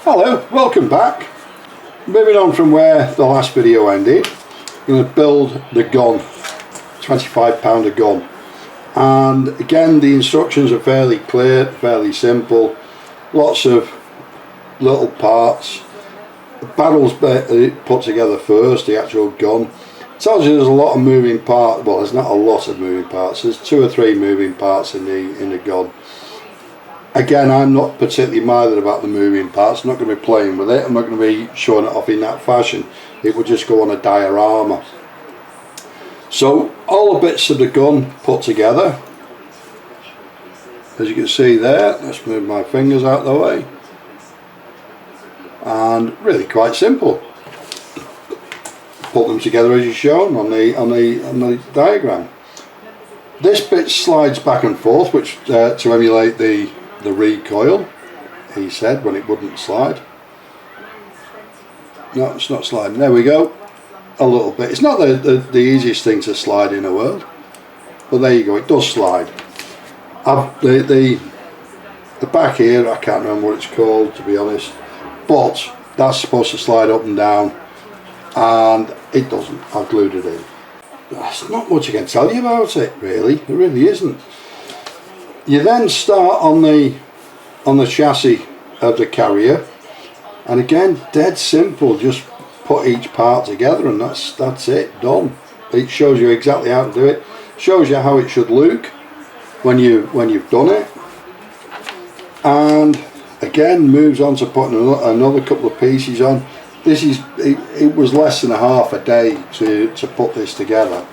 Hello, welcome back. Moving on from where the last video ended, I'm going to build the gun, 25 pounder gun. And again, the instructions are fairly clear, fairly simple, lots of little parts. The barrel's put together first, the actual gun. It tells you there's a lot of moving parts. Well, there's not a lot of moving parts, there's 2 or 3 moving parts in the gun. Again, I'm not particularly minded about the moving parts. I'm not going to be playing with it. I'm not going to be showing it off in that fashion. It would just go on a diorama. So all the bits of the gun put together, as you can see there. Let's move my fingers out of the way. And really quite simple. Put them together as shown on the diagram. This bit slides back and forth, which to emulate the recoil, he said, when it wouldn't slide. No, it's not sliding. There we go. A little bit. It's not the easiest thing to slide in the world, but there you go. It does slide. The back here, I can't remember what it's called, to be honest, but that's supposed to slide up and down, and it doesn't. I've glued it in. There's not much I can tell you about it, really. There really isn't. You then start on the chassis of the carrier, and again, dead simple. Just put each part together, and that's it, done. It shows you exactly how to do it. Shows you how it should look when you've done it, and again moves on to putting another couple of pieces on. This is it was less than half a day to put this together.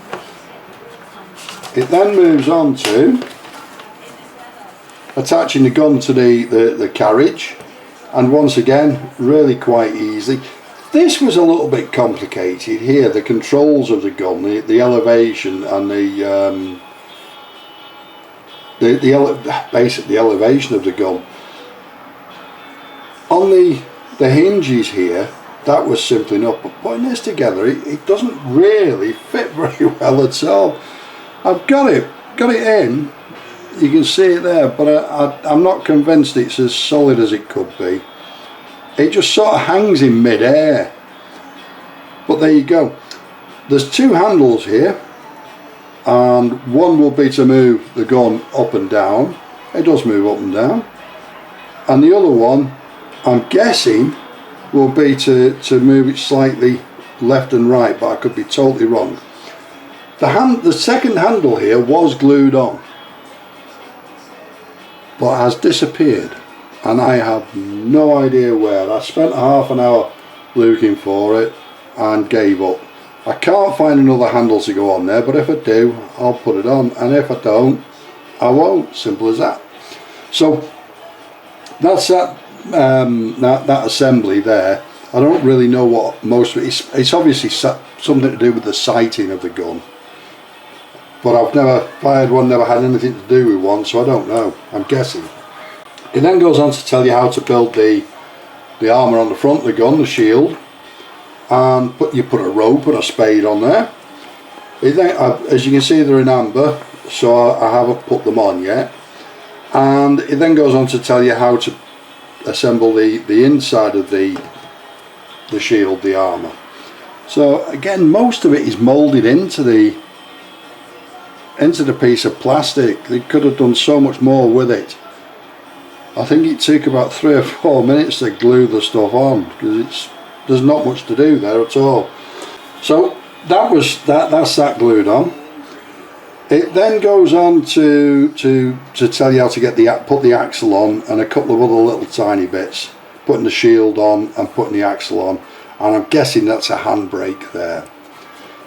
It then moves on to attaching the gun to the carriage, and once again, really quite easy. This was a little bit complicated here, the controls of the gun, the elevation and basically the elevation of the gun. On the hinges here, that was simple enough, but putting this together, it doesn't really fit very well at all. I've got it in, you can see it there, but I'm not convinced it's as solid as it could be. It just sort of hangs in mid-air. But there you go. There's 2 handles here, and one will be to move the gun up and down. It does move up and down. And the other one, I'm guessing, will be to move it slightly left and right, but I could be totally wrong. The second handle here was glued on, but has disappeared, and I have no idea where. I spent half an hour looking for it and gave up. I can't find another handle to go on there, but if I do, I'll put it on, and if I don't, I won't. Simple as that. So that's that assembly there. I don't really know what most of it is. It's obviously something to do with the sighting of the gun, but I've never fired one, never had anything to do with one, so I don't know. I'm guessing. It then goes on to tell you how to build the armour on the front of the gun, the shield, and you put a rope and a spade on there. As you can see, they're in amber, so I haven't put them on yet. And it then goes on to tell you how to assemble the inside of the shield, the armour. So again, most of it is moulded into the piece of plastic. They could have done so much more with it. I think it took about 3 or 4 minutes to glue the stuff on, because there's not much to do there at all. So that's that glued on. It then goes on to tell you how to put the axle on, and a couple of other little tiny bits, putting the shield on and putting the axle on, and I'm guessing that's a handbrake there.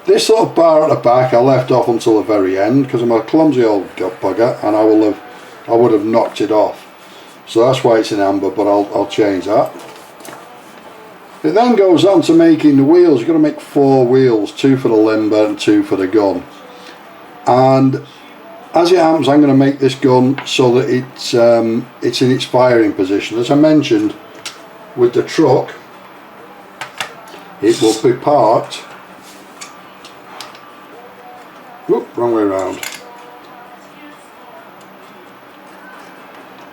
This little bar at the back I left off until the very end, because I'm a clumsy old bugger, and I would have knocked it off. So that's why it's in amber, but I'll change that. It then goes on to making the wheels. You've got to make 4 wheels, 2 for the limber and 2 for the gun. And as it happens, I'm going to make this gun so that it's in its firing position. As I mentioned, with the truck, it will be parked. Whoop, wrong way around.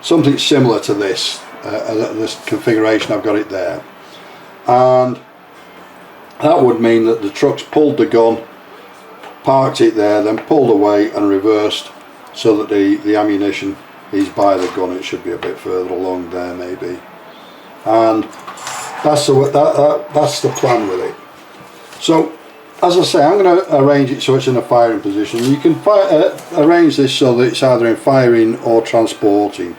Something similar to this. this configuration I've got it there, and that would mean that the truck's pulled the gun, parked it there, then pulled away and reversed so that the ammunition is by the gun. It should be a bit further along there maybe, and that's the plan with it. So as I say, I'm going to arrange it so it's in a firing position. You can arrange this so that it's either in firing or transporting,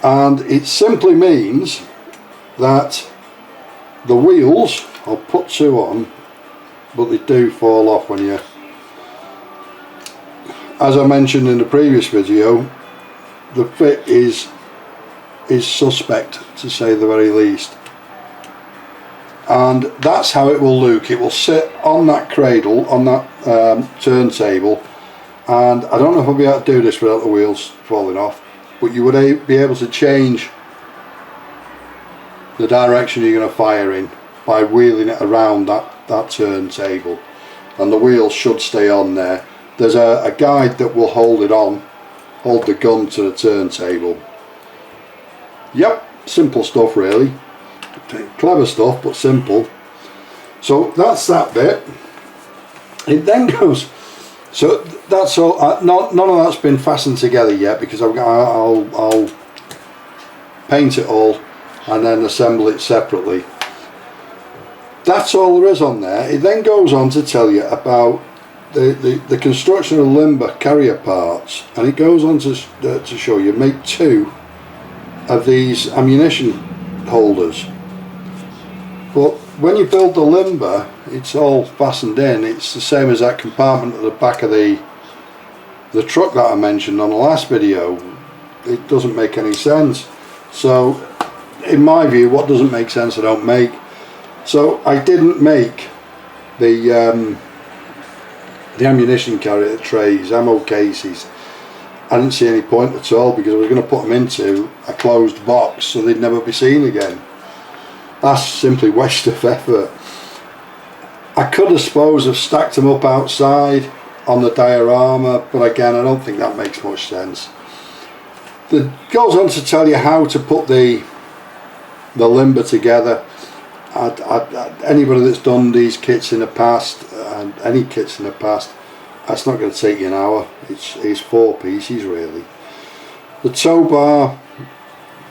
and it simply means that the wheels, I'll put two on, but they do fall off when you, as I mentioned in the previous video, the fit is suspect, to say the very least. And that's how it will look. It will sit on that cradle, on that turntable, and I don't know if I'll be able to do this without the wheels falling off, but you would be able to change the direction you're going to fire in by wheeling it around that turntable, and the wheels should stay on there. There's a guide that will hold the gun to the turntable. Yep, simple stuff really. Clever stuff, but simple. So that's that bit. It then goes, so that's all. None of that's been fastened together yet, because I'll paint it all and then assemble it separately. That's all there is on there. It then goes on to tell you about the construction of limber carrier parts, and it goes on to show you make two of these ammunition holders. But when you build the limber, it's all fastened in. It's the same as that compartment at the back of the truck that I mentioned on the last video. It doesn't make any sense. So in my view, what doesn't make sense I don't make. So I didn't make the ammunition carrier trays, ammo cases. I didn't see any point at all, because I was going to put them into a closed box so they'd never be seen again. That's simply waste of effort. I could, I suppose, have stacked them up outside on the diorama, but again, I don't think that makes much sense. It goes on to tell you how to put the limber together. Anybody that's done these kits in the past, and any kits in the past, that's not going to take you an hour. It's 4 pieces really. The tow bar,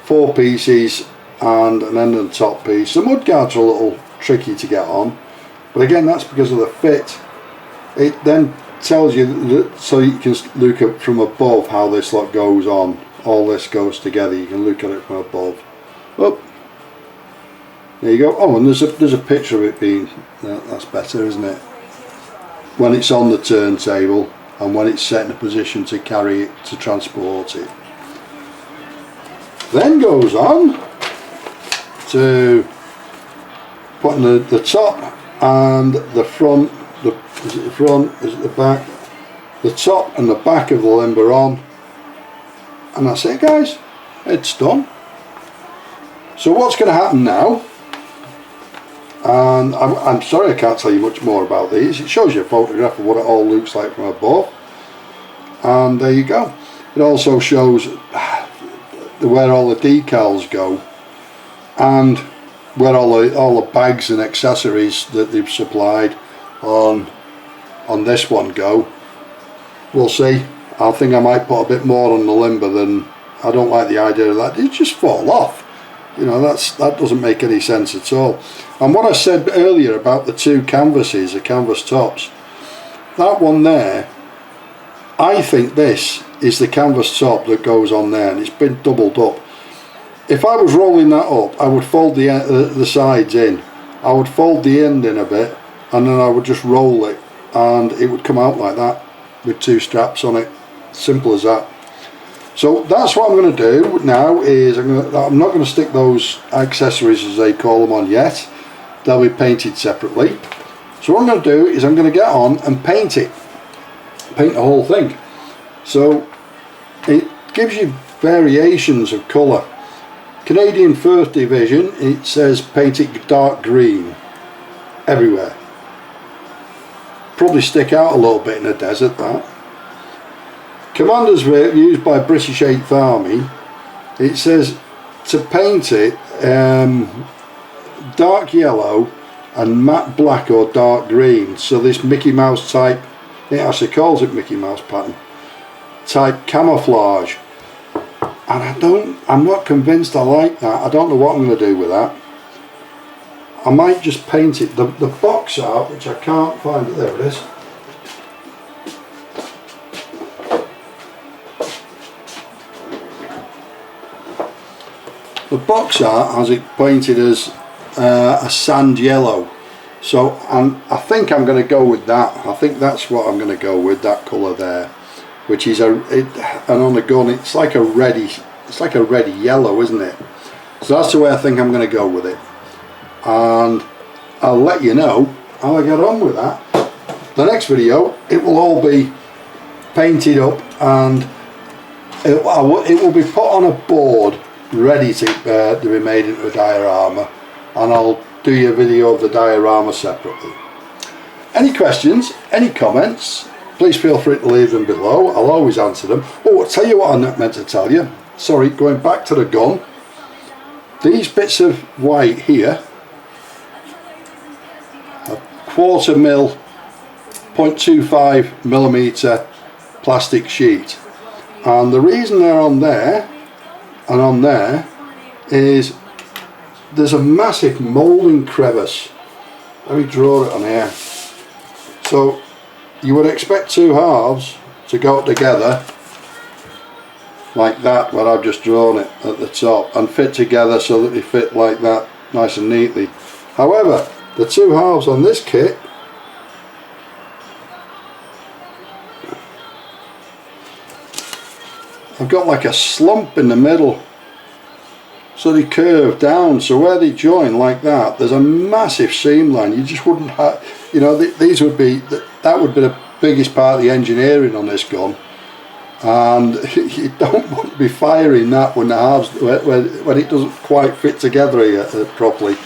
4 pieces, and an end and top piece. The mud guards are a little tricky to get on, but again, that's because of the fit. It then tells you that, so you can look at from above how this lot goes on. All this goes together. You can look at it from above. Oh, there you go. Oh, and there's a picture of it being. That's better, isn't it? When it's on the turntable and when it's set in a position to carry it, to transport it. Then goes on to putting the top and the front, is it the front, is it the back, the top and the back of the limber on, and that's it guys, it's done. So what's going to happen now, and I'm sorry I can't tell you much more about these. It shows you a photograph of what it all looks like from above, and there you go. It also shows where all the decals go, and where all the bags and accessories that they've supplied on this one go. We'll see. I think I might put a bit more on the limber than, I don't like the idea of that. It just fall off. You know, that doesn't make any sense at all. And what I said earlier about the two canvases, the canvas tops, that one there, I think this is the canvas top that goes on there, and it's been doubled up. If I was rolling that up, I would fold the sides in. I would fold the end in a bit, and then I would just roll it, and it would come out like that with 2 straps on it. Simple as that. So that's what I'm going to do now. Is I'm not going to stick those accessories, as they call them, on yet. They'll be painted separately. So what I'm going to do is I'm going to get on and paint it. Paint the whole thing. So it gives you variations of colour. Canadian 1st Division, it says paint it dark green everywhere. Probably stick out a little bit in the desert, that. Commander's Rate used by British 8th Army, it says to paint it dark yellow and matte black or dark green, so this Mickey Mouse type, it actually calls it Mickey Mouse pattern type camouflage, and I'm not convinced I like that. I don't know what I'm going to do with that. I might just paint it, the box art, which I can't find it, there it is. The box art has it painted as a sand yellow, so I think I'm going to go with that. I think that's what I'm going to go with, that colour there, which is and on the gun it's like a reddy yellow, isn't it? So that's the way I think I'm going to go with it, and I'll let you know how I get on with that. The next video, it will all be painted up, and it will be put on a board ready to be made into a diorama, and I'll do you a video of the diorama separately. Any questions, any comments, please feel free to leave them below. I'll always answer them. Oh, I'll tell you what I meant to tell you. Sorry, going back to the gun. These bits of white here, a 1/4 mil, 0.25 millimeter plastic sheet, and the reason they're on there and on there is there's a massive moulding crevice. Let me draw it on here. So you would expect two halves to go together like that, where I've just drawn it at the top, and fit together so that they fit like that, nice and neatly. However, the two halves on this kit I've got like a slump in the middle, so they curve down, so where they join like that, there's a massive seam line. You just wouldn't have, you know, these would be, that would be the biggest part of the engineering on this gun, and you don't want to be firing that when the halves, when it doesn't quite fit together properly.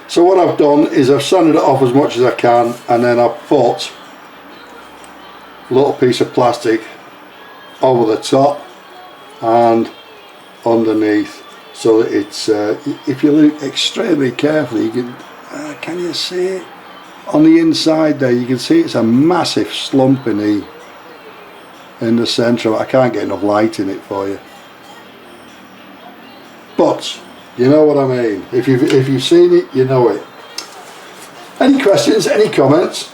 So what I've done is I've sanded it off as much as I can, and then I've put a little piece of plastic over the top and underneath, so that it's if you look extremely carefully, you can you see it on the inside there? You can see it's a massive slump in the centre. I can't get enough light in it for you, but you know what I mean. If you've seen it, you know it. Any questions, any comments,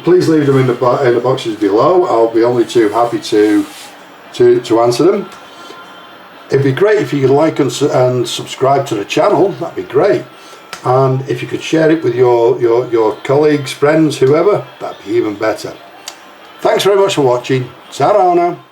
please leave them in the boxes below. I'll be only too happy to answer them. It'd be great if you could like and subscribe to the channel. That'd be great. And if you could share it with your colleagues, friends, whoever, that'd be even better. Thanks very much for watching. Ta-ra now.